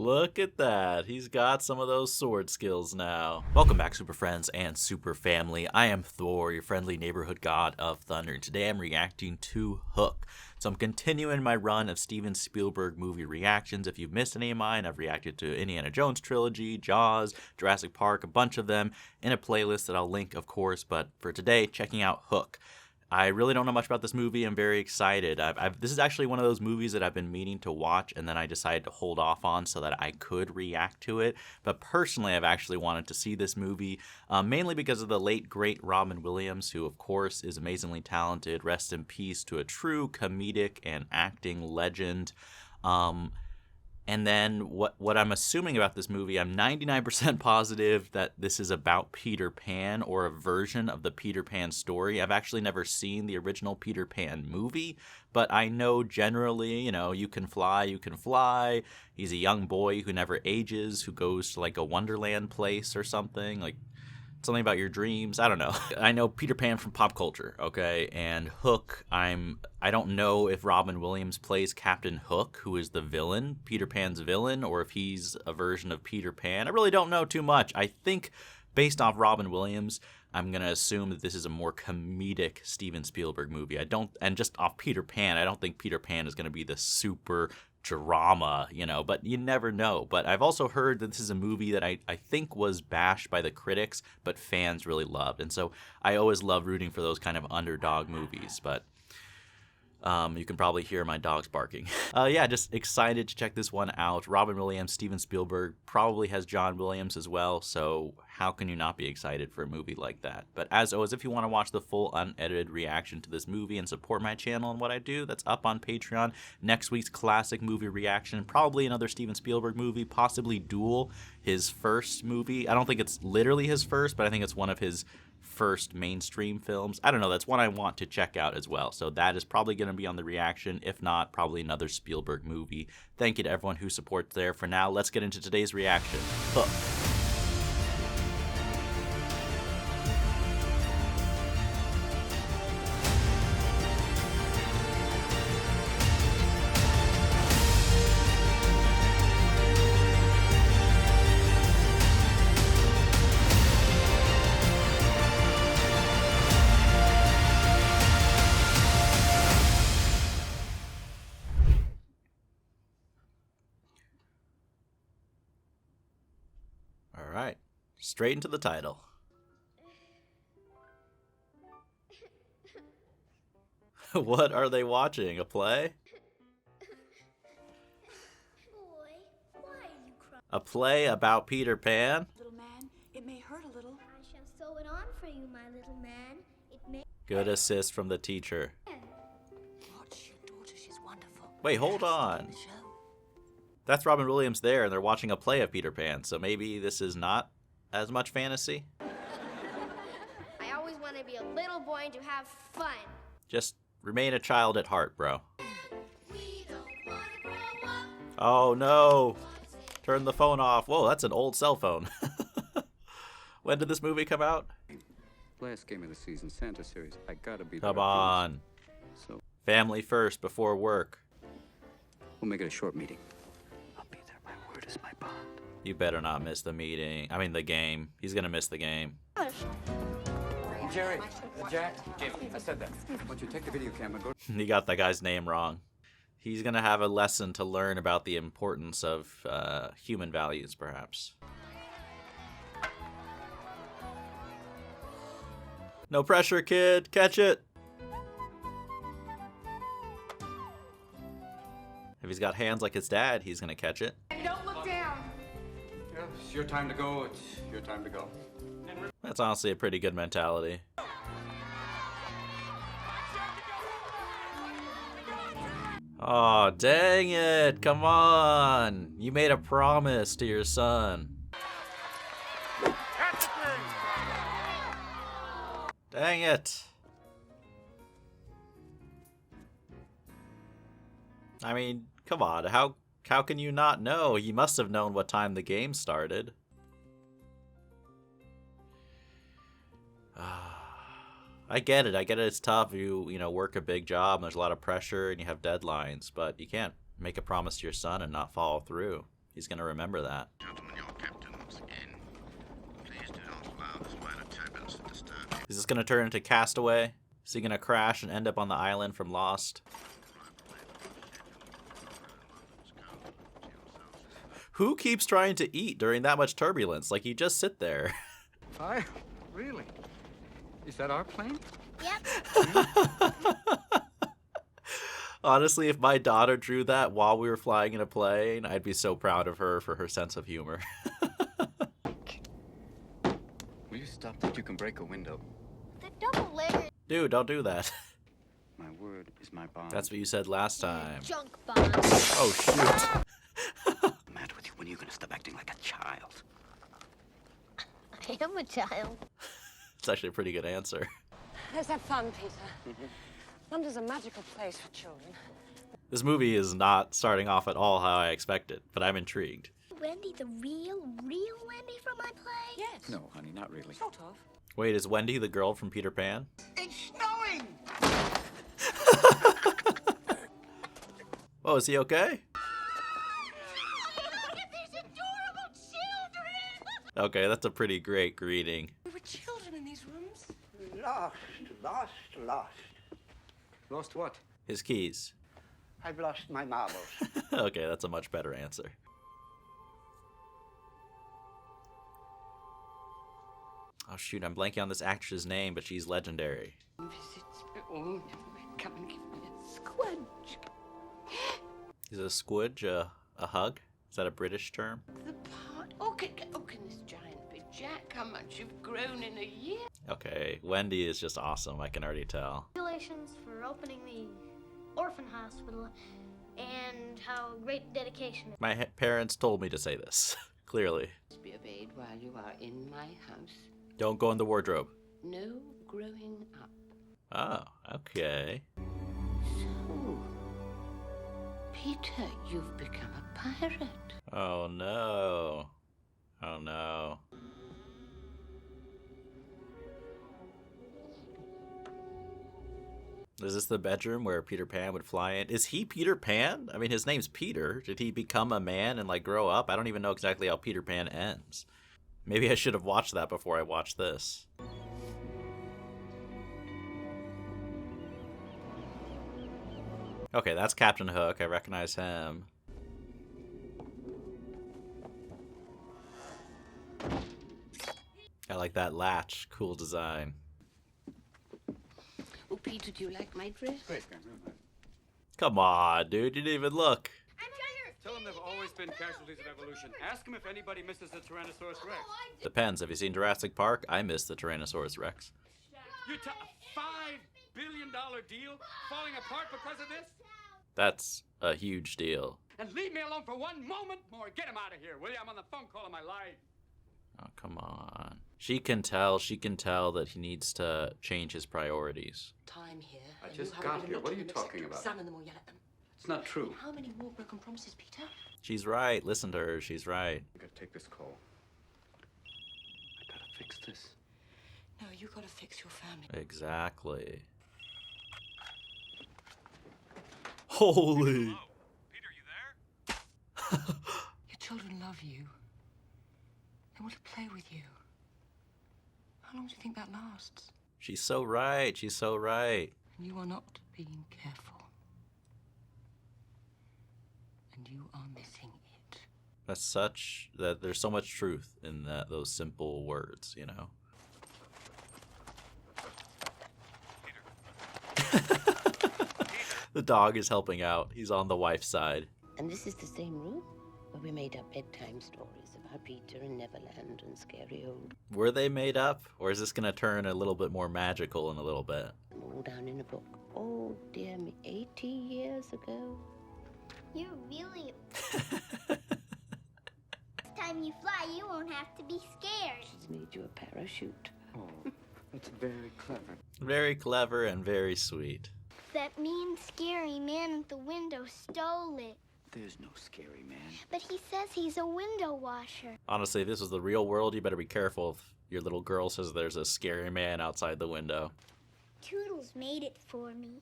Look at that. He's got some of those sword skills now. Welcome back, super friends and super family. I am Thor, your friendly neighborhood god of thunder. And today I'm reacting to Hook. So I'm continuing my run of Steven Spielberg movie reactions. If you've missed any of mine, I've reacted to Indiana Jones trilogy, Jaws, Jurassic Park, a bunch of them in a playlist that I'll link, of course. But for today, checking out Hook. I really don't know much about this movie. I'm very excited. This is actually one of those movies that I've been meaning to watch, and then I decided to hold off on so that I could react to it. But personally, I've actually wanted to see this movie, mainly because of the late, great Robin Williams, who, of course, is amazingly talented. Rest in peace to a true comedic and acting legend. And then what I'm assuming about this movie, I'm 99% positive that this is about Peter Pan or a version of the Peter Pan story. I've actually never seen the original Peter Pan movie, but I know generally, you can fly, you can fly. He's a young boy who never ages, who goes to like a Wonderland place or something, like something about your dreams. I don't know. I know Peter Pan from pop culture, okay? And Hook, I don't know if Robin Williams plays Captain Hook, who is the villain, Peter Pan's villain, or if he's a version of Peter Pan. I really don't know too much. I think based off Robin Williams, I'm going to assume that this is a more comedic Steven Spielberg movie. And just off Peter Pan, I don't think Peter Pan is going to be the super drama, but you never know. But I've also heard that this is a movie that I think was bashed by the critics, but fans really loved. And so I always love rooting for those kind of underdog movies. But you can probably hear my dogs barking. Yeah, just excited to check this one out. Robin Williams, Steven Spielberg, probably has John Williams as well, so how can you not be excited for a movie like that? But as always, if you want to watch the full unedited reaction to this movie and support my channel and what I do, that's up on Patreon. Next week's classic movie reaction, probably another Steven Spielberg movie, possibly Duel, his first movie. I don't think it's literally his first, but I think it's one of his first mainstream films. I don't know, that's one I want to check out as well. So that is probably going to be on the reaction. If not, probably another Spielberg movie. Thank you to everyone who supports there. For now, let's get into today's reaction. Hook. Alright, straight into the title. What are they watching? A play? Boy, why are you crying? A play about Peter Pan? Little man, it may hurt a little. I shall sew it on for you, my little man. It may... Good assist from the teacher. Watch your daughter, she's wonderful. Wait, hold on. That's Robin Williams there, and they're watching a play of Peter Pan, so maybe this is not as much fantasy? I always want to be a little boy and to have fun. Just remain a child at heart, bro. We don't want to grow up. Oh no! Turn the phone off. Whoa, that's an old cell phone. When did this movie come out? Last game of the season, Santa series. I gotta be Come there. on. So Family first before work. we'll make it a short meeting. I'll be there. My word is my bond. You better not miss the meeting. I mean the game. He's gonna miss the game. Jerry, Jack, Jim, I said that. Why don't you take the video camera, go. He got that guy's name wrong. He's gonna have a lesson to learn about the importance of human values, perhaps. No pressure, kid. Catch it. If he's got hands like his dad, he's gonna catch it. Don't look down. Yeah, it's your time to go. It's your time to go. That's honestly a pretty good mentality. Oh, dang it. Come on. You made a promise to your son. Dang it. I mean, come on. How can you not know? You must have known what time the game started. I get it. It's tough. You work a big job and there's a lot of pressure and you have deadlines, but you can't make a promise to your son and not follow through. He's gonna remember that. Gentlemen, your captain once again. Please do not allow this minor turbulence to disturb you. Is this gonna turn into Castaway? Is he gonna crash and end up on the island from Lost? Who keeps trying to eat during that much turbulence? Like, you just sit there. Hi? Really? Is that our plane? Yep. Honestly, if my daughter drew that while we were flying in a plane, I'd be so proud of her for her sense of humor. Will you stop that? You can break a window. The double layer Dude, don't do that. My word is my bond. That's what you said last time. junk bomb. Oh, shoot. What's the matter with you? When are you going to stop acting like a child? I am a child. It's actually a pretty good answer. Let's have fun, Peter. London's a magical place for children. This movie is not starting off at all how I expected, but I'm intrigued. Wendy, the real Wendy from my play? Yes. No, honey, not really. Sort of. Wait, is Wendy the girl from Peter Pan? It's snowing! Oh, is he okay? Look at these adorable children! Okay, that's a pretty great greeting. We were children in these rooms. Lost. Lost what? His keys. I've lost my marbles. Okay, that's a much better answer. Oh shoot, I'm blanking on this actress's name, but she's legendary. Visits. Oh, come and give me a squidge. Is a squidge a hug? Is that a British term? The part. Oh, can this giant be Jack? How much you've grown in a year? Okay, Wendy is just awesome, I can already tell. Congratulations for opening the orphan hospital and how great dedication. My parents told me to say this, clearly. Must be obeyed while you are in my house. Don't go in the wardrobe. No growing up. Oh, okay. So, Peter, you've become a pirate. Oh no. Oh no. Is this the bedroom where Peter Pan would fly in? Is he Peter Pan? I mean, his name's Peter. Did he become a man and, like, grow up? I don't even know exactly how Peter Pan ends. Maybe I should have watched that before I watched this. Okay, that's Captain Hook. I recognize him. I like that latch. Cool design. Oh, Peter, do you like my dress? Great. Come on, dude. You didn't even look. I'm trying Tell them they've always been casualties of evolution. Ask them if anybody misses the Tyrannosaurus Rex. Depends. Have you seen Jurassic Park? I miss the Tyrannosaurus Rex. A $5 billion deal falling apart because of this? That's a huge deal. And leave me alone for one moment more. Get him out of here, will you? I'm on the phone call of my life. Oh, come on. She can tell that he needs to change his priorities. Time here. I and just you got hurry here. them What are to you the talking sector, about? Examine them or yell at them. It's not true. How many more broken promises, Peter? She's right. Listen to her. She's right. I gotta take this call. I gotta fix this. No, you gotta fix your family. Exactly. Holy. Peter, you there? Your children love you. They want to play with you. How long do you think that lasts? She's so right. She's so right. And you are not being careful. And you are missing it. There's so much truth in those simple words, you know. The dog is helping out. He's on the wife's side. And this is the same room where we made up bedtime stories about Peter and Neverland and scary old. Were they made up? Or is this going to turn a little bit more magical in a little bit? Them all down in a book. Oh, dear me, 80 years ago. You're really. Next time you fly, you won't have to be scared. She's made you a parachute. Oh, that's very clever. Very clever and very sweet. That mean, scary man at the window stole it. There's no scary man. But he says he's a window washer. Honestly, if this was the real world, you better be careful if your little girl says there's a scary man outside the window. Toodles made it for me.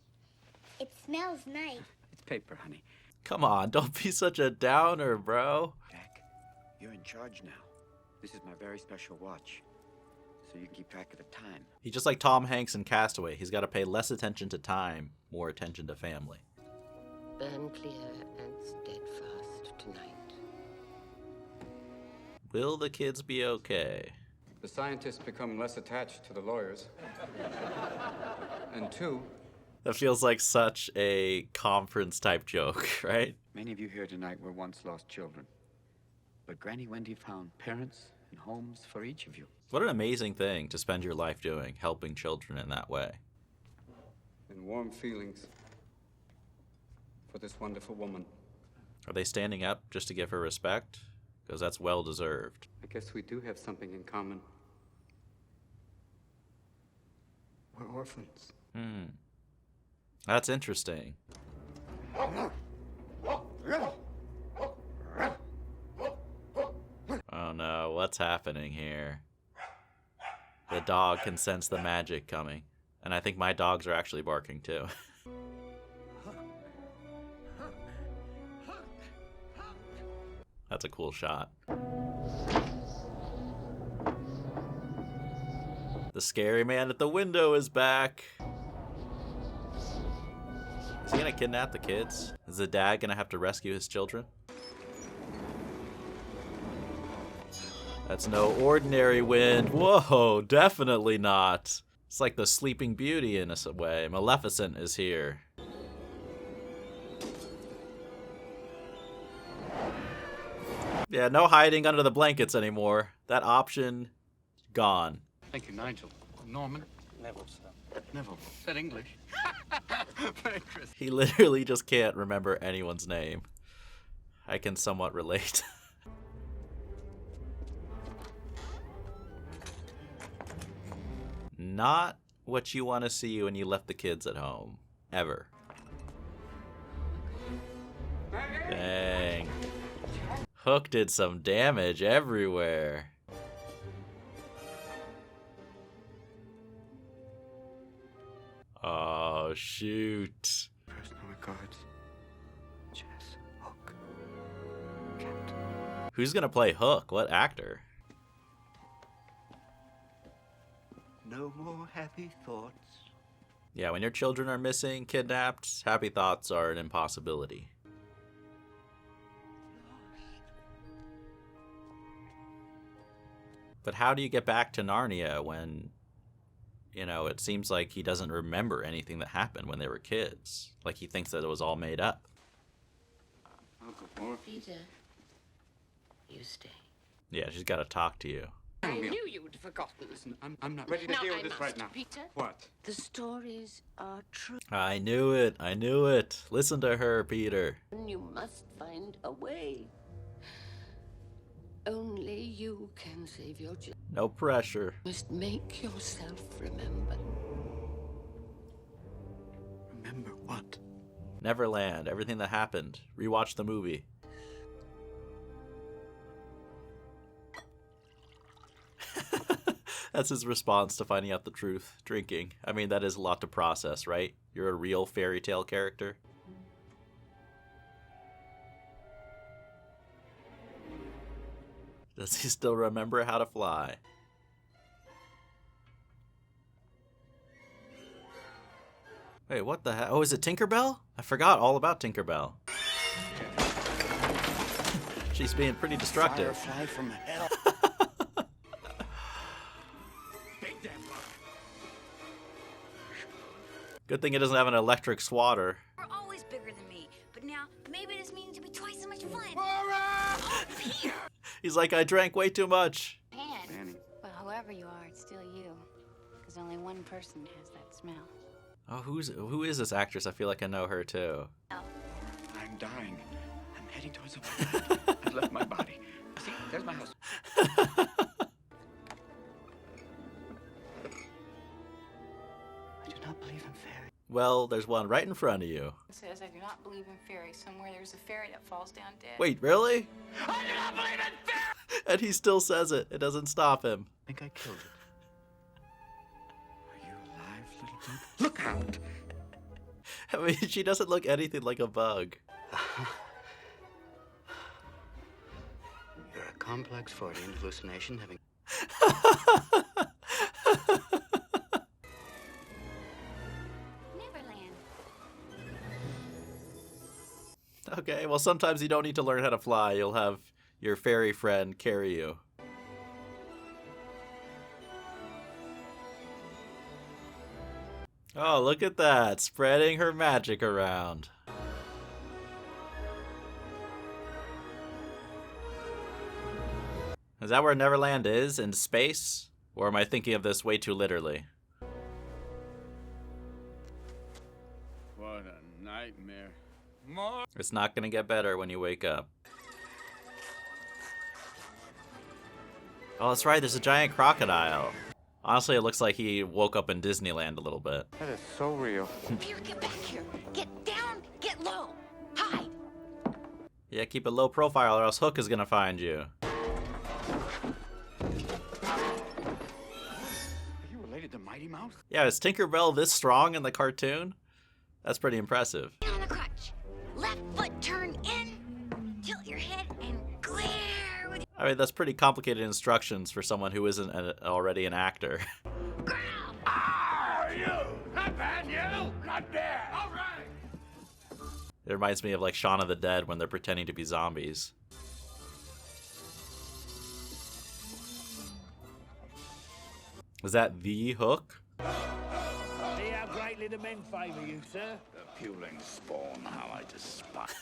It smells nice. It's paper, honey. Come on, don't be such a downer, bro. Jack, you're in charge now. This is my very special watch, so you can keep track of the time. He's just like Tom Hanks in Castaway. He's got to pay less attention to time, more attention to family. Burn clear and steadfast tonight. Will the kids be okay? The scientists become less attached to the lawyers. And two, That feels like such a conference type joke, right? many of you here tonight were once lost children. But Granny Wendy found parents and homes for each of you. What an amazing thing to spend your life doing, helping children in that way. And warm feelings for this wonderful woman. Are they standing up just to give her respect? Because that's well deserved. I guess we do have something in common. We're orphans. That's interesting. Oh no, what's happening here? The dog can sense the magic coming. And I think my dogs are actually barking too. That's a cool shot. The scary man at the window is back. Is he gonna kidnap the kids? Is the dad gonna have to rescue his children? That's no ordinary wind. Whoa, definitely not. It's like the Sleeping Beauty in a way. Maleficent is here. Yeah, no hiding under the blankets anymore. That option, gone. Thank you, Nigel. Norman? Neville, sir. Neville. Said English. Merry Christmas. He literally just can't remember anyone's name. I can somewhat relate. Not what you want to see when you left the kids at home. Ever. Dang. Hook did some damage everywhere. Oh, shoot. Personal regards. Jess, Hook, Captain. Who's gonna play Hook? What actor? No more happy thoughts. Yeah, when your children are missing, kidnapped, happy thoughts are an impossibility. But how do you get back to Narnia when, you know, it seems like he doesn't remember anything that happened when they were kids? Like he thinks that it was all made up. Uncle Moore. Peter, you stay. Yeah, she's got to talk to you. I knew you'd forgotten. Listen, I'm not ready to Now deal I with this must, right now. Peter. What? The stories are true. I knew it. I knew it. Listen to her, Peter. You must find a way. Only you can save your children. No pressure. You must make yourself remember. Remember what? Neverland, everything that happened. Rewatch the movie. That's his response to finding out the truth. Drinking. I mean, that is a lot to process, right? You're a real fairy tale character. Does he still remember how to fly? Wait, what the hell? Oh, is it Tinkerbell? I forgot all about Tinkerbell. She's being pretty destructive. Firefly from hell. Good thing it doesn't have an electric swatter. You're always bigger than me, but now maybe this means you'll be twice as much fun. He's like, I drank way too much. Annie. Well, whoever you are, it's still you. Because only one person has that smell. Oh, who is this actress? I feel like I know her too. I'm dying. I'm heading towards the wall. I've left my body. See, there's my house. I do not believe in fairies. Well, there's one right in front of you. It says, I do not believe in fairies. Somewhere there's a fairy that falls down dead. Wait, really? I do not believe in fairies! And he still says it. It doesn't stop him. I think I killed it. Are you alive, little bug? Look out! I mean, she doesn't look anything like a bug. You're a complex Freudian hallucination having... Neverland. Okay, well, sometimes you don't need to learn how to fly. You'll have your fairy friend carry you. Oh, look at that, spreading her magic around. Is that where Neverland is, in space? Or am I thinking of this way too literally? What a nightmare. It's not gonna get better when you wake up. Oh, that's right, there's a giant crocodile. Honestly, it looks like he woke up in Disneyland a little bit. That is so real. Here, get back here. Get down, get low. Hide. Yeah, keep a low profile or else Hook is gonna find you. Are you related to Mighty Mouse? Yeah, is Tinkerbell this strong in the cartoon? That's pretty impressive. On the crutch. Left foot turn in. Tilt your head and glare with I mean, that's pretty complicated instructions for someone who isn't already an actor. growl. Ah, you! Not bad, you! Not bad! All right! It reminds me of like Shaun of the Dead when they're pretending to be zombies. Is that the Hook? See how greatly the men favour you, sir? The puling spawn, how I despise.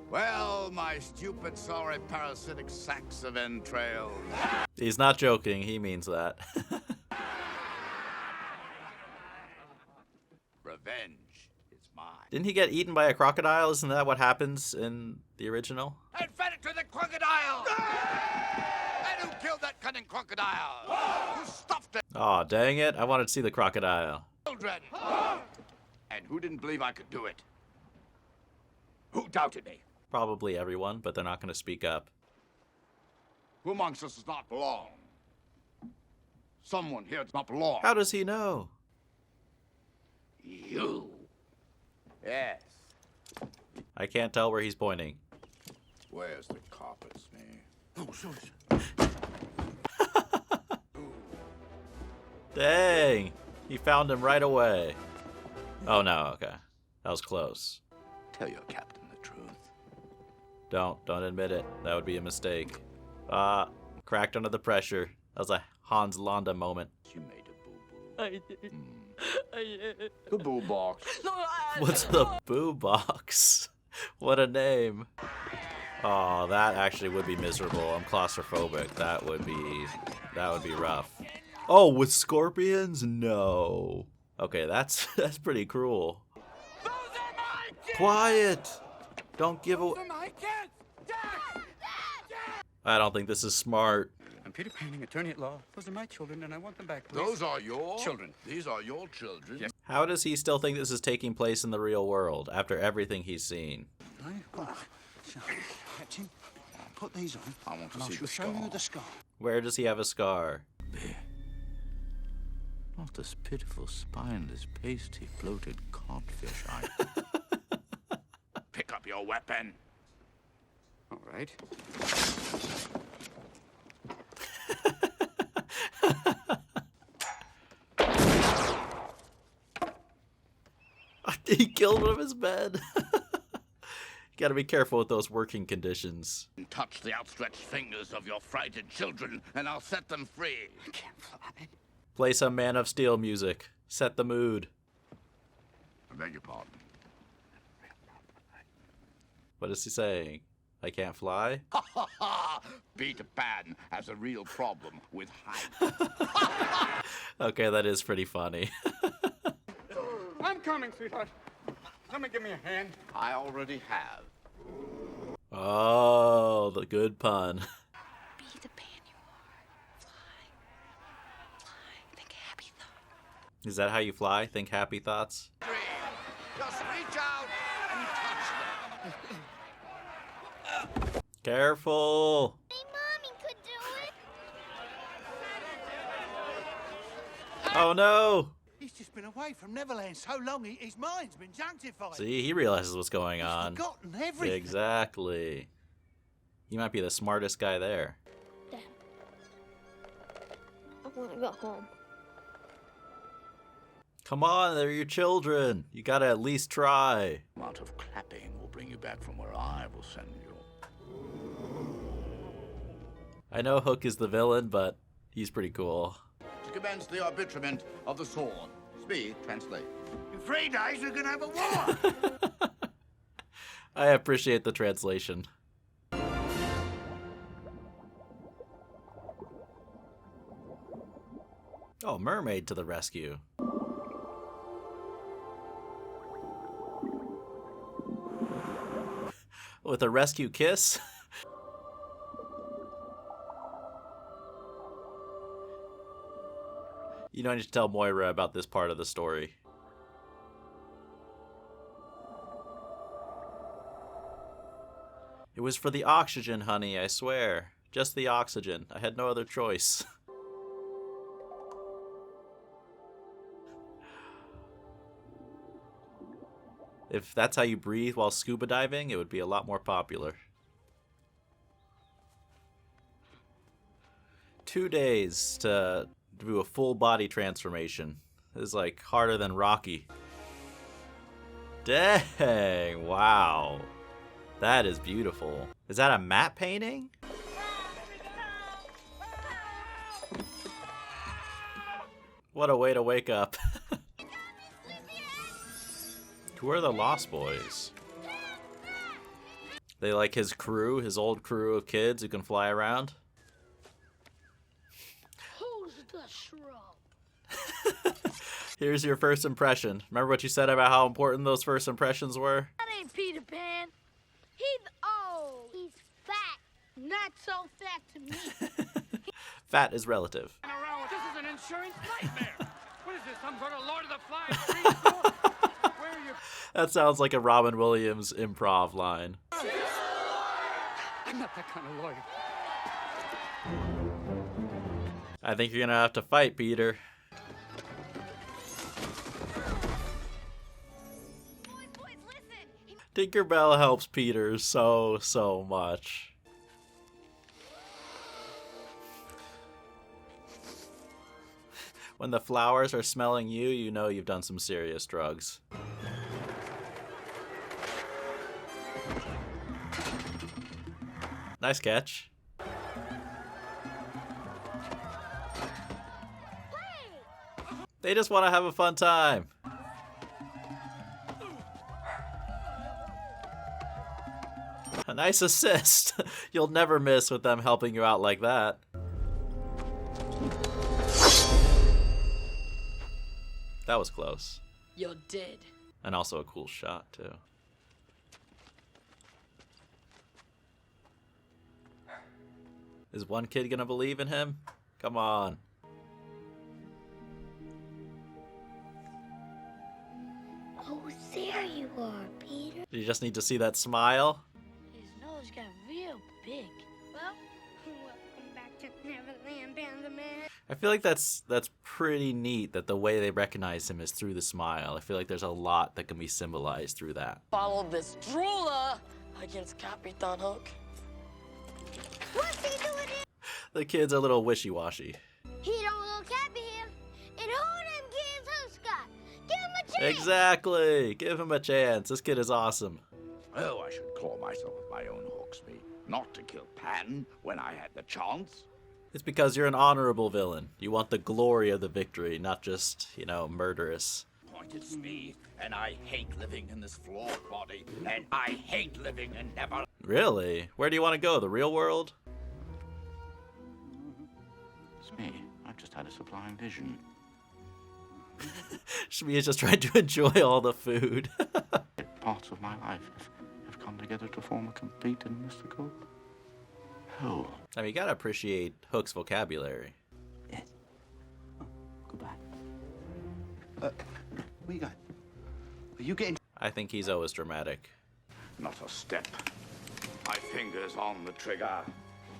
Well, my stupid, sorry, parasitic sacks of entrails. He's not joking, he means that. Revenge is mine. Didn't he get eaten by a crocodile? Isn't that what happens in the original? And fed it to the crocodile! And who killed that cunning crocodile? Who stuffed it? Aw, dang it. I wanted to see the crocodile. Children! And who didn't believe I could do it? Who doubted me? Probably everyone, but they're not going to speak up. Who amongst us does not belong? Someone here does not belong. How does he know? You. Yes. I can't tell where he's pointing. Where's the carpet smear? Oh, sorry. Dang! He found him right away. Oh no, okay. That was close. Tell your captain the truth. Don't admit it. That would be a mistake. Cracked under the pressure. That was a Hans Landa moment. You made a boo-boo. I did. I did. The boo box. What's the boo box? What a name. Oh, that actually would be miserable. I'm claustrophobic. That would be rough. Oh, with scorpions? No. Okay, that's pretty cruel. Those are my kids! Quiet! Don't give away. Those are my kids! Dad! I don't think this is smart. I'm Peter Panning, attorney at law. Those are my children, and I want them back, please. Those are your Children. These are your children. Yes. How does he still think this is taking place in the real world after everything he's seen? Right? Well, so, Captain, put these on. I want to and I see shall the show scar. you the scar. Where does he have a scar? There. Not this pitiful, spineless, pasty, bloated codfish I... Pick up your weapon. All right. He killed him in his bed. You gotta be careful with those working conditions. Touch the outstretched fingers of your frightened children, and I'll set them free. I can't fly. Play some Man of Steel music. Set the mood. I beg your pardon. What is he saying? I can't fly? Ha ha ha! Peter Pan has a real problem with height. Okay, that is pretty funny. I'm coming, sweetheart. Come and give me a hand. I already have. Oh, the good pun. Be the pan you are. Fly. Fly. Think happy thoughts. Is that how you fly? Think happy thoughts? Free. Just reach out and touch them. Careful! Hey, Mommy could do it. Oh no! He's just been away from Neverland so long, his mind's been junctified. See, he realizes what's going He's on. forgotten everything. Exactly. He might be the smartest guy there. Dad, I want to go home. Come on, they're your children. You gotta at least try. Amount of clapping will bring you back from where I will send you. I know Hook is the villain, but he's pretty cool. To commence the arbitrament of the sword. Speak, translate. In 3 days, we're going to have a war. I appreciate the translation. Oh, mermaid to the rescue. With a rescue kiss? You don't need to tell Moira about this part of the story. It was for the oxygen, honey, I swear. Just the oxygen. I had no other choice. If that's how you breathe while scuba diving, it would be a lot more popular. 2 days to do a full body transformation. This is like harder than Rocky. Dang, wow. That is beautiful. Is that a matte painting? What a way to wake up. Who are the Lost Boys? They like his crew, his old crew of kids who can fly around? Who's the shrub? Here's your first impression. Remember what you said about how important those first impressions were? That ain't Peter Pan. He's fat. Not so fat to me. Fat is relative. This is an insurance nightmare. What is this, some sort of Lord of the Flies free store? Where are you? That sounds like a Robin Williams improv line. I'm not that kind of lawyer. I think you're gonna have to fight, Peter. Boys, listen. Tinkerbell helps Peter so much. When the flowers are smelling you, you know you've done some serious drugs. Nice catch. They just want to have a fun time. A nice assist. You'll never miss with them helping you out like that. That was close. You're dead. And also a cool shot, too. Is one kid gonna believe in him? Come on. Oh, there you are, Peter. You just need to see that smile. His nose got real big. Well, welcome back to Neverland, Panda Man. I feel like that's pretty neat that the way they recognize him is through the smile. I feel like there's a lot that can be symbolized through that. Follow this drooler against Capitan Hook. What's he doing here? The kid's a little wishy-washy. He don't look happy here. And who them kids who's got? Give him a chance. Exactly! Give him a chance. This kid is awesome. Oh, I should claw myself with my own Hawksby. Not to kill Pan when I had the chance. It's because you're an honorable villain. You want the glory of the victory, not just, murderous. Pointed to me, and I hate living in this flawed body, and I hate living in Neverland. Really? Where do you want to go? The real world? It's me. I've just had a supplying vision. Shmi is just trying to enjoy all the food. Parts of my life have come together to form a complete and mystical whole. I mean, you gotta appreciate Hook's vocabulary. Yes. Oh, goodbye. Where you going? Are you getting... I think he's always dramatic. Not a step. My finger's on the trigger.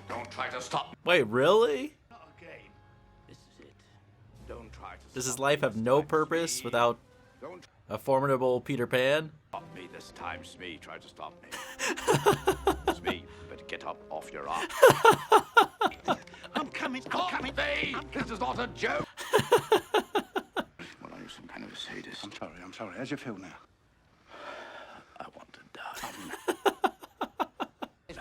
Don't try to stop. Wait, really? Not again. This is it. Don't try to Does his stop life me have this no time, purpose Smee. without Don't a formidable Peter Pan? stop me this time, Smee. Try to stop me. Smee, you better get up off your ass. I'm coming. Stop me! This is not a joke. Well, are you some kind of a sadist? I'm sorry. I'm sorry. How's you feel now? I want to die.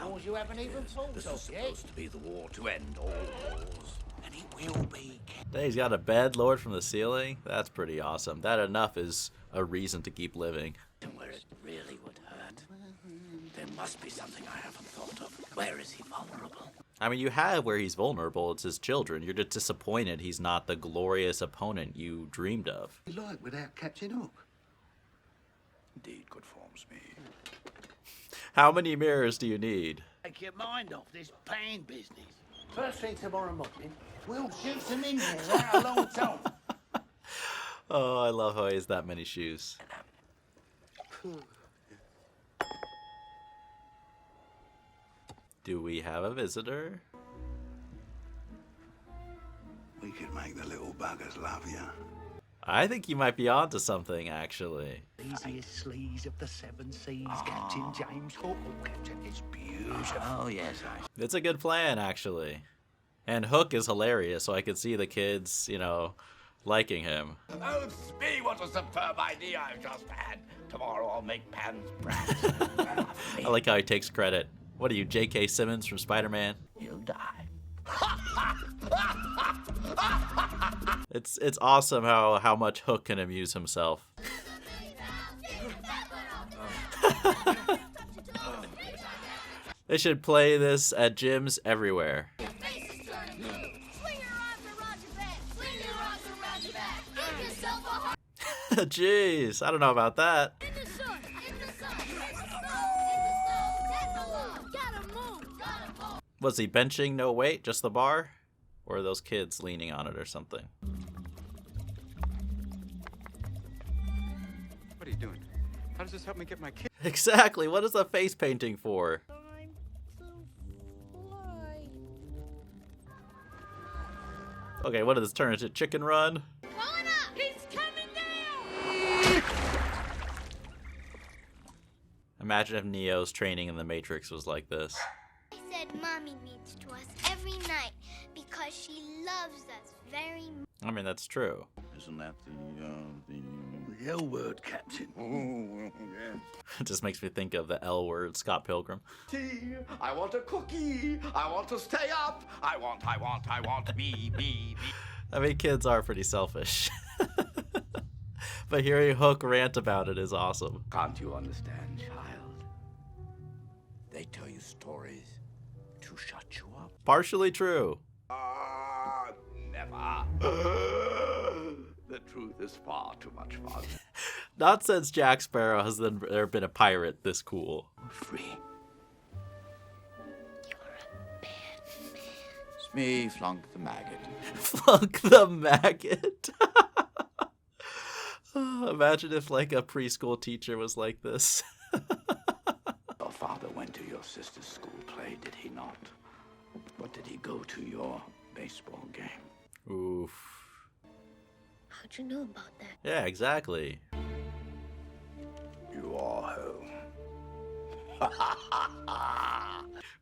Wars you haven't even thought This of is yet. supposed to be the war to end all wars. And it will be. He's got a bed lowered from the ceiling. That's pretty awesome. That enough is a reason to keep living. Where it really would hurt. There must be something I haven't thought of. Where is he vulnerable? I mean, you have where he's vulnerable. It's his children. You're just disappointed he's not the glorious opponent you dreamed of. Like without catching Hook. Indeed, good forms me. How many mirrors do you need? Take your mind off this pain business. First thing tomorrow morning, we'll shoot some Indians out a long time. Oh, I love how he has that many shoes. Do we have a visitor? We could make the little buggers love you. I think you might be onto something, actually. Easiest sleaze of the seven seas, Captain James Hook. Oh, Captain, it's beautiful. Oh, yes, It's a good plan, actually. And Hook is hilarious, so I could see the kids, liking him. Oh, Smee, what a superb idea I've just had. Tomorrow I'll make Pan's brat. I like how he takes credit. What are you, J.K. Simmons from Spider-Man? He'll die. It's awesome how much Hook can amuse himself. They should play this at gyms everywhere. Jeez, I don't know about that. Was he benching no weight, just the bar? Or are those kids leaning on it or something? What are you doing? How does this help me get my kid? Exactly, what is the face painting for? Okay, what did this turn into? Chicken Run? Imagine if Neo's training in the Matrix was like this. I said Mommy reads to us every night because she loves us very much. I mean, that's true. Isn't that The L word, Captain. Oh, yes. It just makes me think of the L word, Scott Pilgrim. Tea, I want a cookie. I want to stay up. I want me. I mean, kids are pretty selfish. But hearing Hook rant about it is awesome. Can't you understand, child? They tell you stories to shut you up. Partially true. Never. The truth is far too much fun. Not since Jack Sparrow has there been a pirate this cool. Free. Smee flunk the maggot. Flunk the maggot. Imagine if like a preschool teacher was like this. Your father went to your sister's school play, did he not? Or did he go to your baseball game? Oof. How'd you know about that? Yeah, exactly. You are home.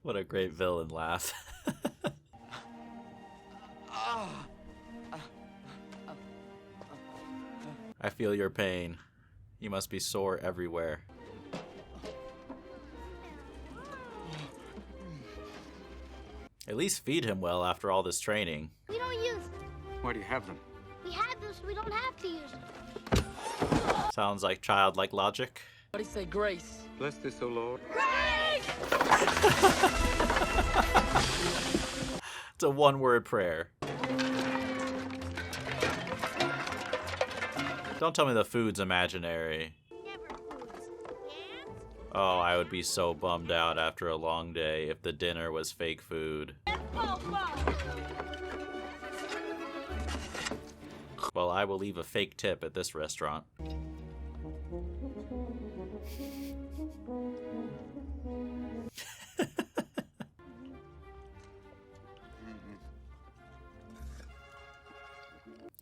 What a great villain laugh. I feel your pain. You must be sore everywhere. At least feed him well after all this training. We don't use them. Why do you have them? We have them so we don't have to use them. Sounds like childlike logic. What do you say, Grace? Bless this, O Lord. It's a one-word prayer. Don't tell me the food's imaginary. Never foods. Hands? Oh, I would be so bummed out after a long day if the dinner was fake food. Well, I will leave a fake tip at this restaurant.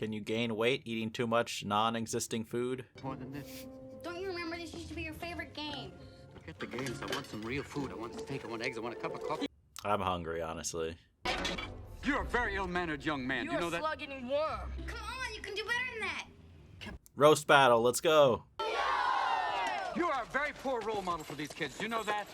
Can you gain weight eating too much non-existing food? More than this. Don't you remember this used to be your favorite game? Forget the games. I want some real food. I want steak. I want eggs. I want a cup of coffee. I'm hungry, honestly. You're a very ill-mannered young man. Do you know that? slug-eating worm. Come on, you can do better than that. Roast battle, let's go. You are a very poor role model for these kids. Do you know that?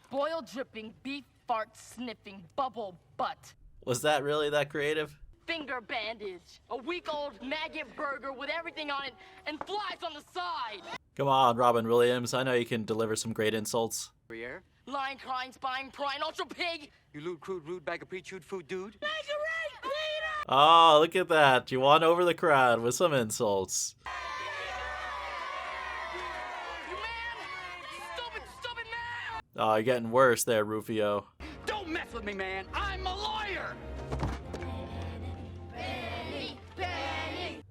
Boil dripping, beef fart sniffing, bubble butt. Was that really that creative? Finger bandage. A week-old maggot burger with everything on it and flies on the side. Come on, Robin Williams. I know you can deliver some great insults. Gruyere? Lion, crying, spine, prying, ultra pig. You lewd, crude, rude bag of pre-chewed food, dude. Oh, look at that. You won over the crowd with some insults. You man! Stupid man! Oh, you're getting worse there, Rufio. Don't mess with me, man. I'm a lawyer. Benny, Benny,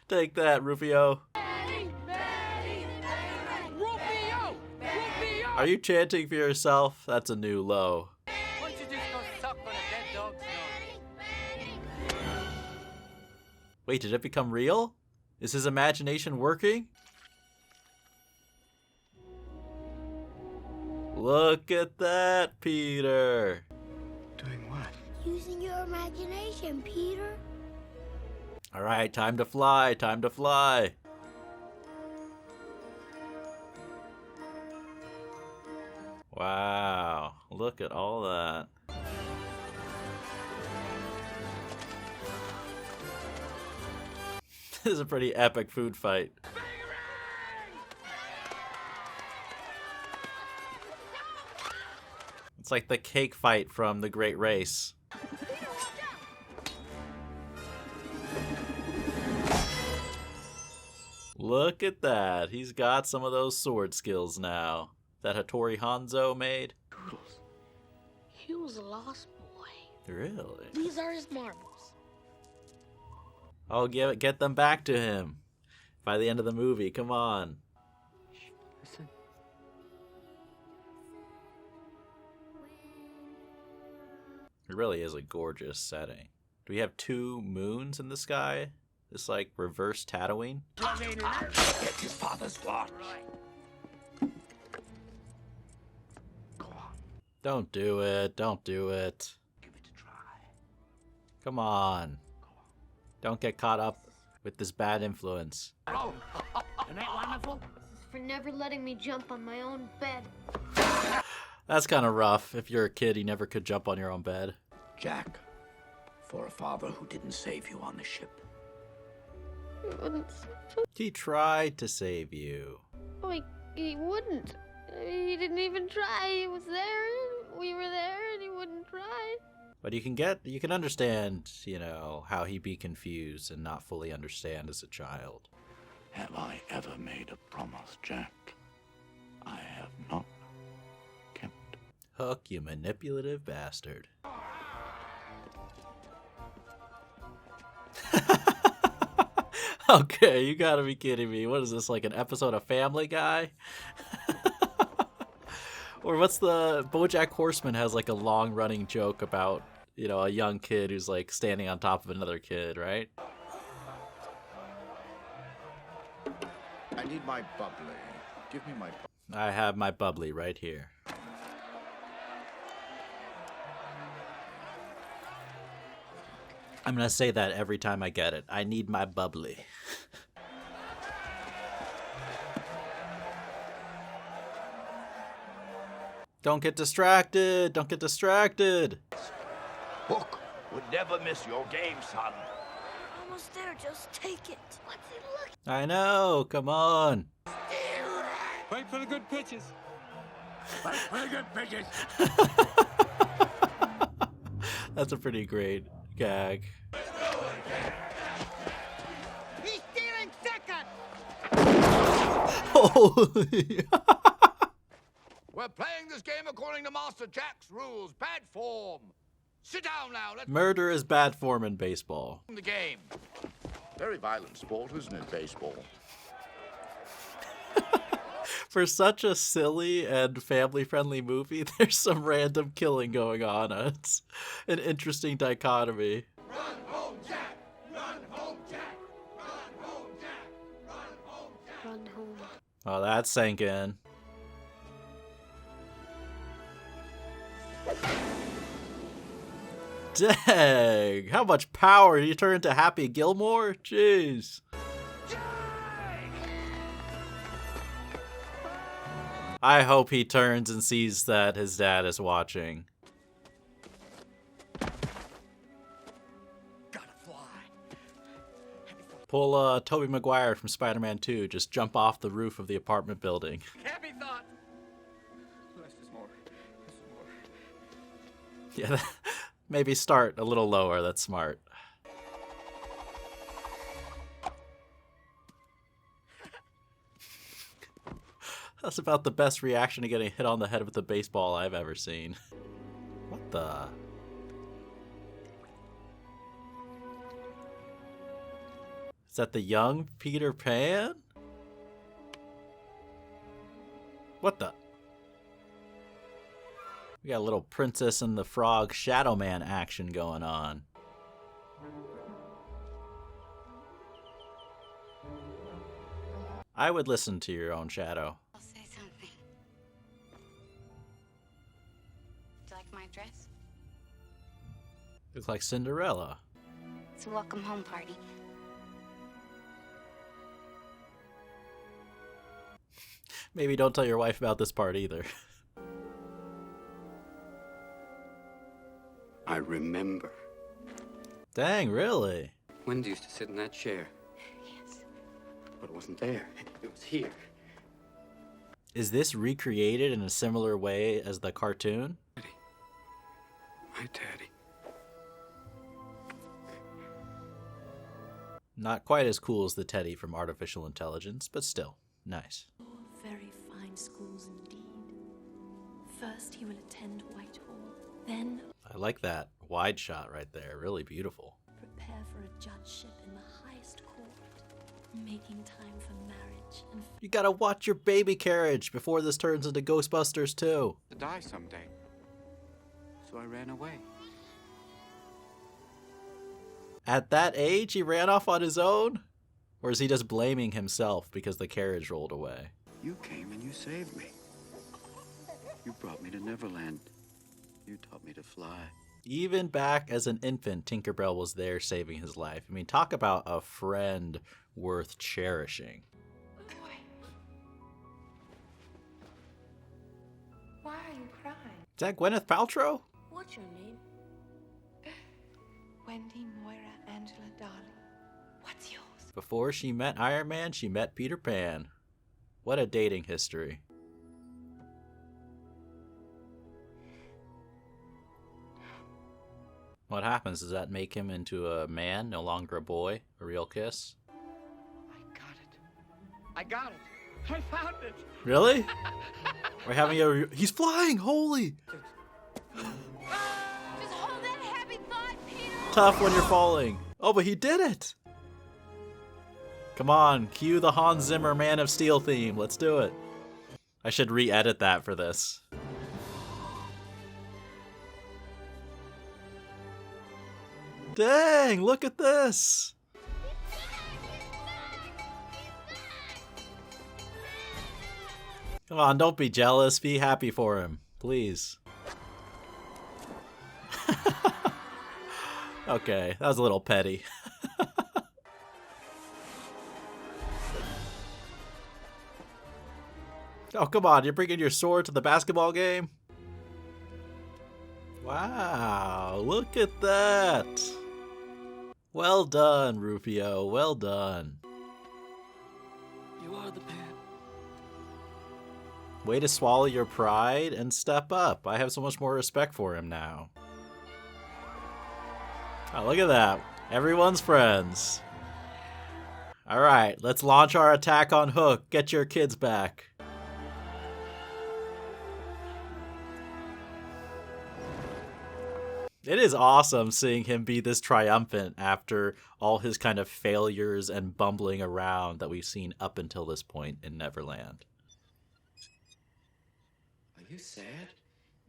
Take that, Rufio. Benny, Benny, Benny. Rufio! Rufio! Are you chanting for yourself? That's a new low. Why don't you just go suck on a dead dog's nose? Wait, did it become real? Is his imagination working? Look at that, Peter. Doing what? Using your imagination, Peter. All right, time to fly, time to fly. Wow, look at all that. This is a pretty epic food fight. It's like the cake fight from The Great Race. Look at that. He's got some of those sword skills now. That Hattori Hanzo made. He was a lost boy. Really? These are his marbles. Oh, get them back to him. By the end of the movie, come on. Listen. It really is a gorgeous setting. Do we have two moons in the sky? This like reverse Tatooine? Get his father's watch. Go on. Don't do it. Don't do it. Give it a try. Come on. Don't get caught up with this bad influence. Oh, isn't that wonderful? For never letting me jump on my own bed. That's kind of rough. If you're a kid, you never could jump on your own bed. Jack, for a father who didn't save you on the ship. He tried to save you. Oh, he wouldn't. He didn't even try. He was there. We were there, and he wouldn't try. But you can understand, you know, how he'd be confused and not fully understand as a child. Have I ever made a promise, Jack? I have not kept. Hook, you manipulative bastard. Okay, you gotta be kidding me. What is this, like an episode of Family Guy? Or what's the... BoJack Horseman has like a long-running joke about, you know, a young kid who's like standing on top of another kid, right? I need my bubbly. Give me my... I have my bubbly right here. I'm gonna say that every time I get it. I need my bubbly. Don't get distracted! Don't get distracted! Hook would never miss your game, son. Almost there. Just take it. What's it look? I know! Come on! Wait for the good pitches. Wait for the good pitches. That's a pretty great gag. He's stealing second. Holy! We're playing this game according to Master Jack's rules. Bad form. Sit down now. Let's Murder is bad form in baseball. the game. Very violent sport, isn't it, baseball? For such a silly and family-friendly movie, there's some random killing going on. It's an interesting dichotomy. Run home, Jack! Run home, Jack! Run home, Jack! Run home, Jack! Run home. Oh, that sank in. Dang! How much power did you turn into Happy Gilmore? Jeez. I hope he turns and sees that his dad is watching. Gotta fly. Pull Tobey Maguire from Spider-Man 2. Just jump off the roof of the apartment building. Happy thought. Less is more. Less is more. Yeah, maybe start a little lower. That's smart. That's about the best reaction to getting hit on the head with a baseball I've ever seen. What the? Is that the young Peter Pan? What the? We got a little Princess and the Frog Shadow Man action going on. I would listen to your own shadow. I'll say something. Do you like my dress? Looks like Cinderella. It's a welcome home party. Maybe don't tell your wife about this part either. I remember. Dang, really? Wendy used to sit in that chair. Yes. But it wasn't there. It was here. Is this recreated in a similar way as the cartoon? My daddy. Not quite as cool as the Teddy from Artificial Intelligence, but still, nice. Very fine schools indeed. First he will attend Whitehall, then I like that wide shot right there, really beautiful. prepare for a judgeship in the highest court, making time for marriage and You gotta watch your baby carriage before this turns into Ghostbusters 2. To die someday. So I ran away. At that age, he ran off on his own? Or is he just blaming himself because the carriage rolled away? You came and you saved me. You brought me to Neverland. You taught me to fly. Even back as an infant, Tinkerbell was there saving his life. I mean, talk about a friend worth cherishing. Why are you crying? Is that Gwyneth Paltrow? What's your name? Wendy Moira Angela Darling. What's yours? Before she met Iron Man, she met Peter Pan. What a dating history. What happens? Does that make him into a man, no longer a boy? A real kiss? I got it. I found it. Really? We're having a... He's flying! Holy! Just hold that happy thought, Peter. Tough when you're falling. Oh, but he did it! Come on, cue the Hans Zimmer Man of Steel theme. Let's do it. I should re-edit that for this. Dang, look at this! Come on, don't be jealous. Be happy for him, please. Okay, that was a little petty. Oh, come on, you're bringing your sword to the basketball game? Wow, look at that. Well done, Rufio, well done. You are the man. Way to swallow your pride and step up. I have so much more respect for him now. Oh, look at that. Everyone's friends. Alright, let's launch our attack on Hook. Get your kids back. It is awesome seeing him be this triumphant after all his kind of failures and bumbling around that we've seen up until this point in Neverland. Are you sad?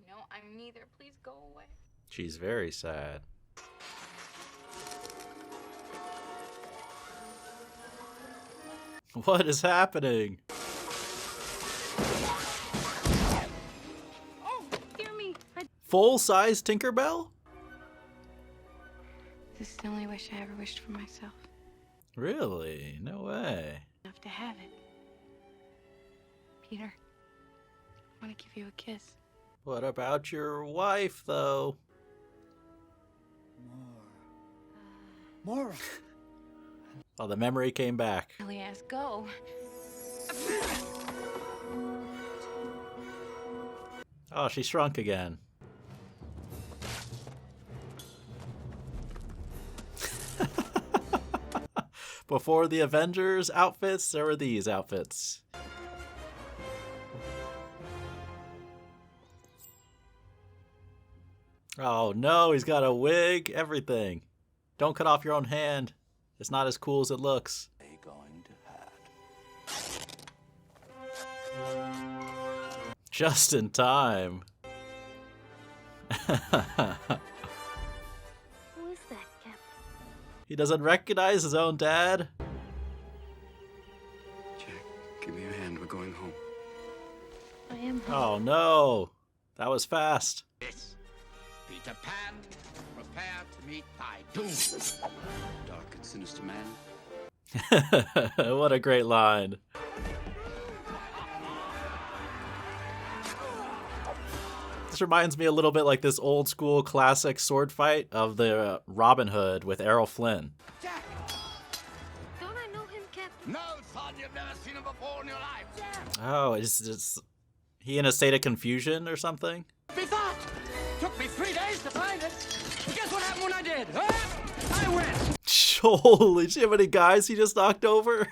No, I'm neither. Please go away. She's very sad. What is happening? Oh, dear me. Full-size Tinkerbell? This is the only wish I ever wished for myself. Really? No way. Enough to have it. Peter, I want to give you a kiss. What about your wife, though? Mora. Oh, the memory came back. Elias, go. Oh, she shrunk again. Before the Avengers outfits, there were these outfits. Oh no, he's got a wig, everything. Don't cut off your own hand. It's not as cool as it looks. Just in time. Who is that, Captain? He doesn't recognize his own dad? Jack, give me your hand. We're going home. I am home. Oh no. That was fast. Yes. Peter Pan, prepare to meet thy doom. Dark and sinister man. What a great line. This reminds me a little bit like this old school classic sword fight of the Robin Hood with Errol Flynn. Jack! Don't I know him, Captain? No, son, you've never seen him before in your life. Jack! Oh, is he in a state of confusion or something? Bethought! Took me 3 days to find it. Guess what happened when I did? Huh? I went. Holy, see how many guys he just knocked over?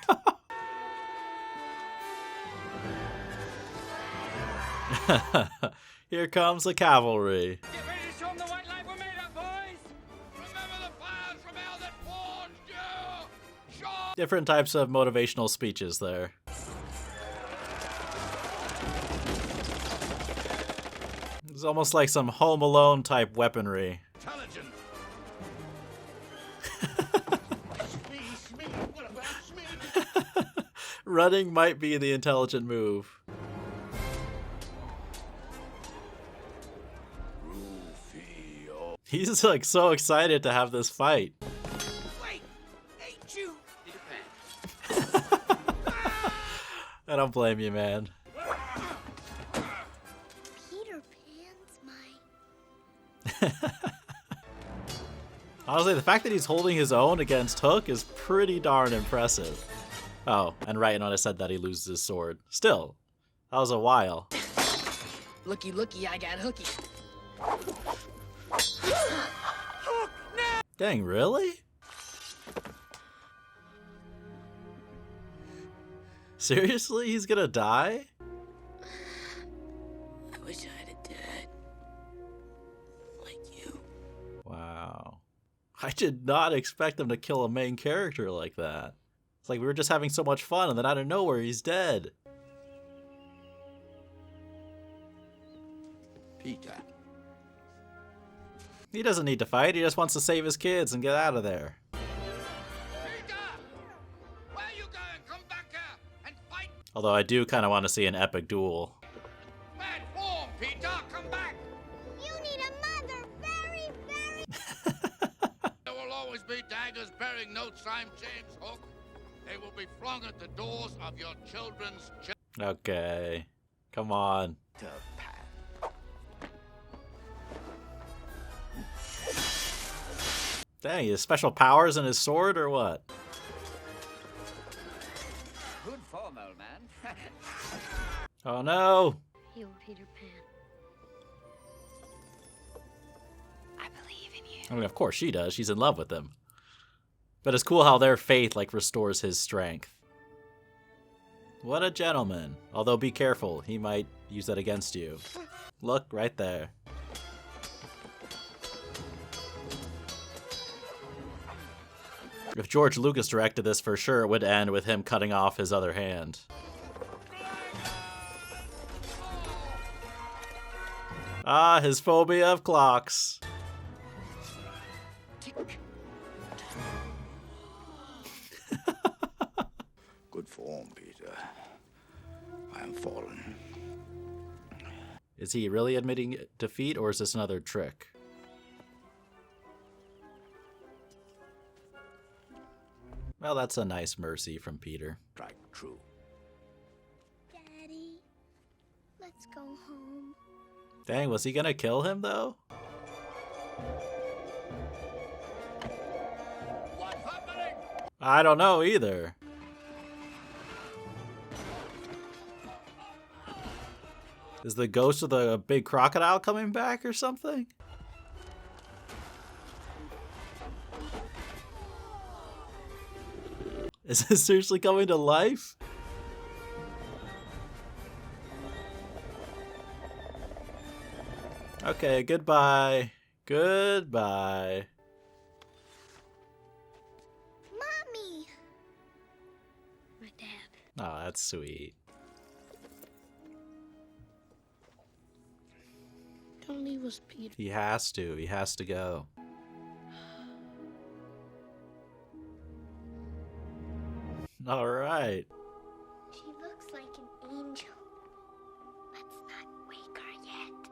Here comes the cavalry. Get ready to show them the white light we're made of, boys. Remember the fires from hell that forged you. Show. Different types of motivational speeches there. It's almost like some Home Alone type weaponry. Intelligent. Smee, what about Smee? Running might be the intelligent move. Rufio. He's like so excited to have this fight. Wait, ain't you? I don't blame you, man. Peter Pan's my... Honestly, the fact that he's holding his own against Hook is pretty darn impressive. Oh, and right when I said that, he loses his sword. Still, that was a while. Looky, looky, I got hooky. Dang, really? Seriously? He's gonna die? I wish I had a dad. Like you. Wow. I did not expect him to kill a main character like that. It's like we were just having so much fun, and then out of nowhere, he's dead. Peter. He doesn't need to fight, he just wants to save his kids and get out of there. Peter! Where are you going? Come back here and fight. Although I do kind of want to see an epic duel. Bad form, Peter. Come back. You need a mother very, very... There will always be daggers bearing no time, James Hook. They will be flung at the doors of your children's Okay. Come on. Dang, he has special powers in his sword or what? Good form, old man. Oh no! You, Peter Pan. I believe in you. I mean, of course she does. She's in love with him. But it's cool how their faith, like, restores his strength. What a gentleman. Although be careful, he might use that against you. Look, right there. If George Lucas directed this, for sure it would end with him cutting off his other hand. Ah, his phobia of clocks. Tick. Good form, Peter. I am fallen. Is he really admitting defeat, or is this another trick? Well, that's a nice mercy from Peter. Strike true. Daddy, let's go home. Dang, was he gonna kill him, though? What's happening? I don't know either. Is the ghost of the big crocodile coming back or something? Is this seriously coming to life? Okay, goodbye. Goodbye. Mommy! My dad. Oh, that's sweet. Don't leave us, Peter. He has to. He has to go. All right. She looks like an angel. Let's not wake her yet.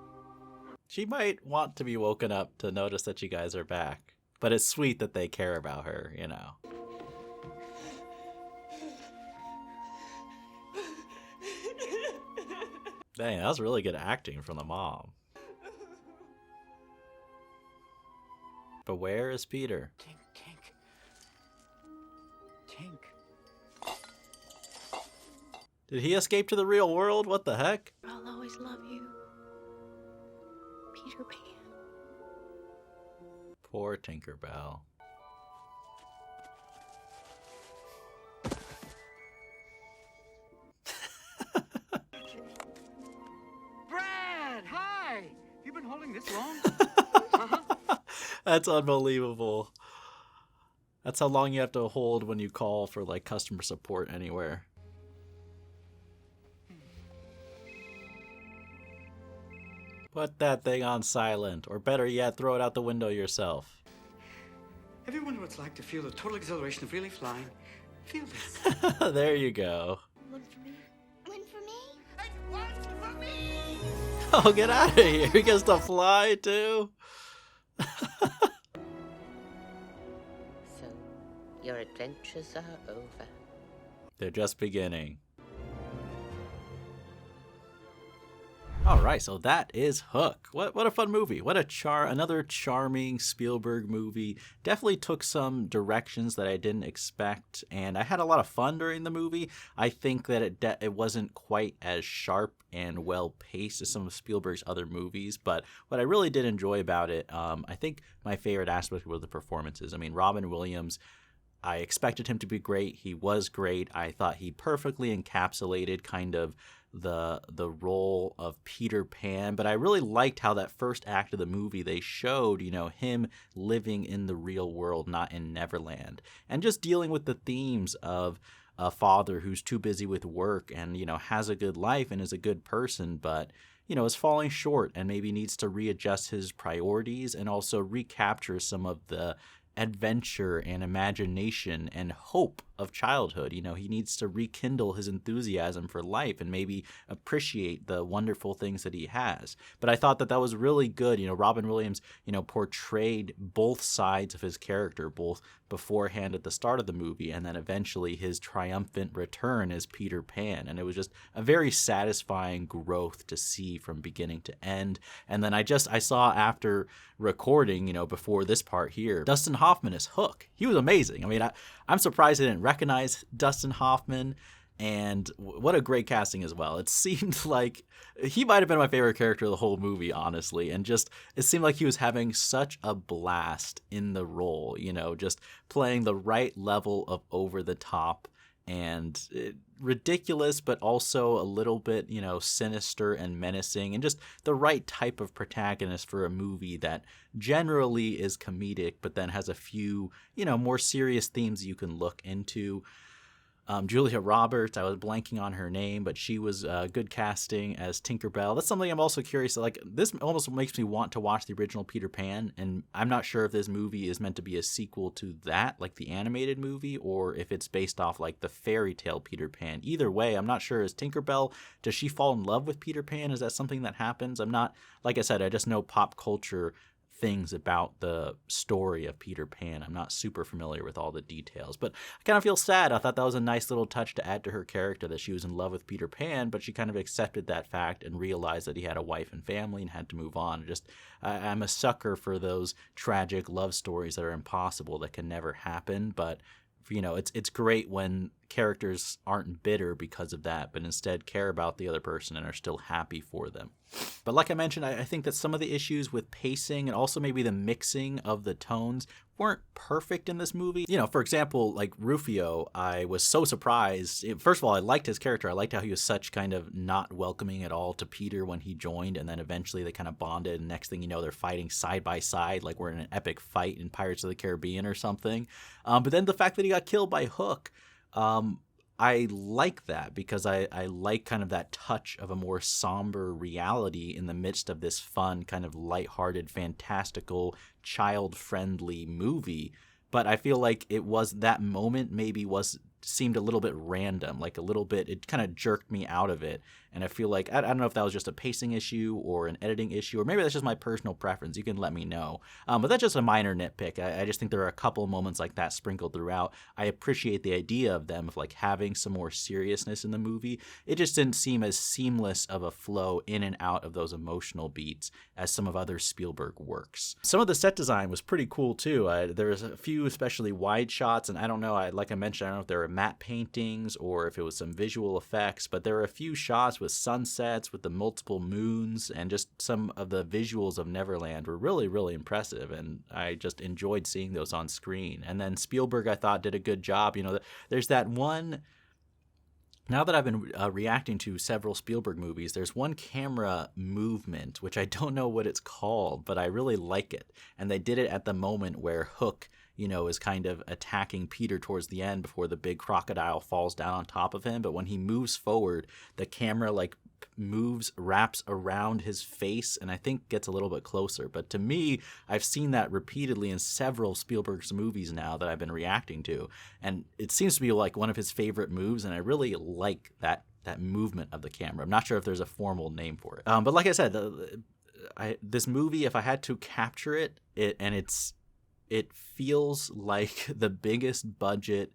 She might want to be woken up to notice that you guys are back. But it's sweet that they care about her, you know. Dang, that was really good acting from the mom. But where is Peter? Tink, tink. Tink. Did he escape to the real world? What the heck? I'll always love you, Peter Pan. Poor Tinkerbell. Brad, hi! You been holding this long? That's unbelievable. That's how long you have to hold when you call for like customer support anywhere. Put that thing on silent, or better yet, throw it out the window yourself. Have you wondered what it's like to feel the total exhilaration of really flying? Feel this. There you go. One for me. One for me. And one for me! Oh, get out of here. He gets to fly too. So, your adventures are over. They're just beginning. All right, so that is Hook. What a fun movie. What another charming Spielberg movie. Definitely took some directions that I didn't expect, and I had a lot of fun during the movie. I think that it wasn't quite as sharp and well paced as some of Spielberg's other movies, but what I really did enjoy about it, I think my favorite aspect were the performances. I mean, Robin Williams, I expected him to be great. He was great. I thought he perfectly encapsulated kind of the role of Peter Pan, but I really liked how that first act of the movie they showed, you know, him living in the real world, not in Neverland, and just dealing with the themes of a father who's too busy with work and, you know, has a good life and is a good person, but, you know, is falling short and maybe needs to readjust his priorities and also recapture some of the adventure and imagination and hope of childhood. You know, he needs to rekindle his enthusiasm for life and maybe appreciate the wonderful things that he has. But I thought that was really good. You know, Robin Williams, you know, portrayed both sides of his character, both beforehand at the start of the movie and then eventually his triumphant return as Peter Pan. And it was just a very satisfying growth to see from beginning to end. And then I saw after recording, you know, before this part here, Dustin Hoffman as Hook. He was amazing. I mean, I'm surprised I didn't recognize Dustin Hoffman, and what a great casting as well. It seemed like he might have been my favorite character of the whole movie, honestly, and just it seemed like he was having such a blast in the role, you know, just playing the right level of over the top and ridiculous, but also a little bit, you know, sinister and menacing, and just the right type of protagonist for a movie that generally is comedic, but then has a few, you know, more serious themes you can look into. Julia Roberts, I was blanking on her name, but she was good casting as Tinkerbell. That's something I'm also curious. Like, this almost makes me want to watch the original Peter Pan, and I'm not sure if this movie is meant to be a sequel to that, like the animated movie, or if it's based off like the fairy tale Peter Pan. Either way, I'm not sure. Is Tinkerbell, does she fall in love with Peter Pan? Is that something that happens? I'm not, like I said, I just know pop culture things about the story of Peter Pan. I'm not super familiar with all the details, but I kind of feel sad. I thought that was a nice little touch to add to her character, that she was in love with Peter Pan, but she kind of accepted that fact and realized that he had a wife and family and had to move on. I'm a sucker for those tragic love stories that are impossible, that can never happen, but it's great when characters aren't bitter because of that, but instead care about the other person and are still happy for them. But like I mentioned, I think that some of the issues with pacing and also maybe the mixing of the tones weren't perfect in this movie. For example, like Rufio, I was so surprised. First of all, I liked his character. I liked how he was such kind of not welcoming at all to Peter when he joined, and then eventually they kind of bonded, and next thing you know, they're fighting side by side like we're in an epic fight in Pirates of the Caribbean or something. But then the fact that he got killed by Hook, I like that, because I like kind of that touch of a more somber reality in the midst of this fun, kind of lighthearted, fantastical, child-friendly movie. But I feel like that moment maybe seemed a little bit random, like a little bit, it kind of jerked me out of it. And I feel like, I don't know if that was just a pacing issue or an editing issue, or maybe that's just my personal preference. You can let me know. But that's just a minor nitpick. I just think there are a couple moments like that sprinkled throughout. I appreciate the idea of them, of like having some more seriousness in the movie. It just didn't seem as seamless of a flow in and out of those emotional beats as some of other Spielberg works. Some of the set design was pretty cool too. There was a few especially wide shots, and I don't know, like I mentioned, I don't know if there were matte paintings or if it was some visual effects, but there were a few shots with sunsets, with the multiple moons, and just some of the visuals of Neverland were really, really impressive, and I just enjoyed seeing those on screen. And then Spielberg, I thought, did a good job. There's that one, now that I've been reacting to several Spielberg movies, there's one camera movement, which I don't know what it's called, but I really like it. And they did it at the moment where Hook, is kind of attacking Peter towards the end before the big crocodile falls down on top of him. But when he moves forward, the camera wraps around his face, and I think gets a little bit closer. But to me, I've seen that repeatedly in several Spielberg's movies now that I've been reacting to. And it seems to be like one of his favorite moves, and I really like that movement of the camera. I'm not sure if there's a formal name for it. But like I said, this movie, if I had to capture it feels like the biggest budget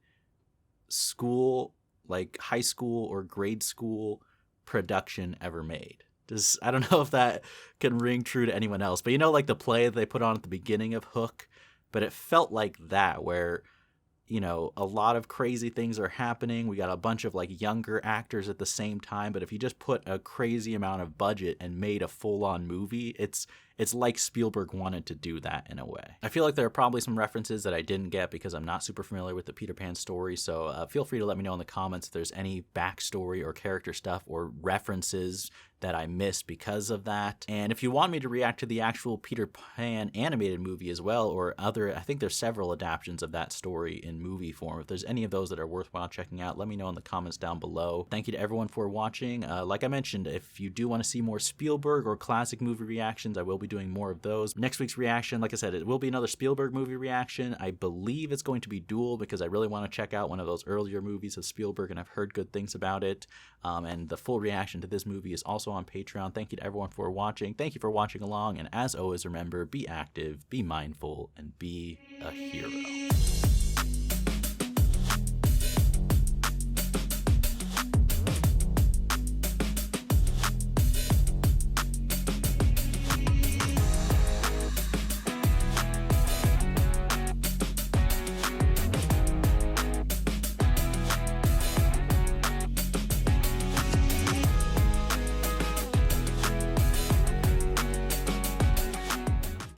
school, like high school or grade school production ever made. I don't know if that can ring true to anyone else, but like the play that they put on at the beginning of Hook, but it felt like that, where a lot of crazy things are happening. We got a bunch of like younger actors at the same time, but if you just put a crazy amount of budget and made a full-on movie, it's like Spielberg wanted to do that in a way. I feel like there are probably some references that I didn't get because I'm not super familiar with the Peter Pan story, so feel free to let me know in the comments if there's any backstory or character stuff or references that I missed because of that. And if you want me to react to the actual Peter Pan animated movie as well, or other, I think there's several adaptions of that story in movie form. If there's any of those that are worthwhile checking out, let me know in the comments down below. Thank you to everyone for watching. Like I mentioned, if you do want to see more Spielberg or classic movie reactions, I will be doing more of those. Next week's reaction, like I said, it will be another Spielberg movie reaction. I believe it's going to be dual because I really want to check out one of those earlier movies of Spielberg, and I've heard good things about it. And the full reaction to this movie is also on Patreon. Thank you to everyone for watching. Thank you for watching along, and as always, remember, be active, be mindful, and be a hero.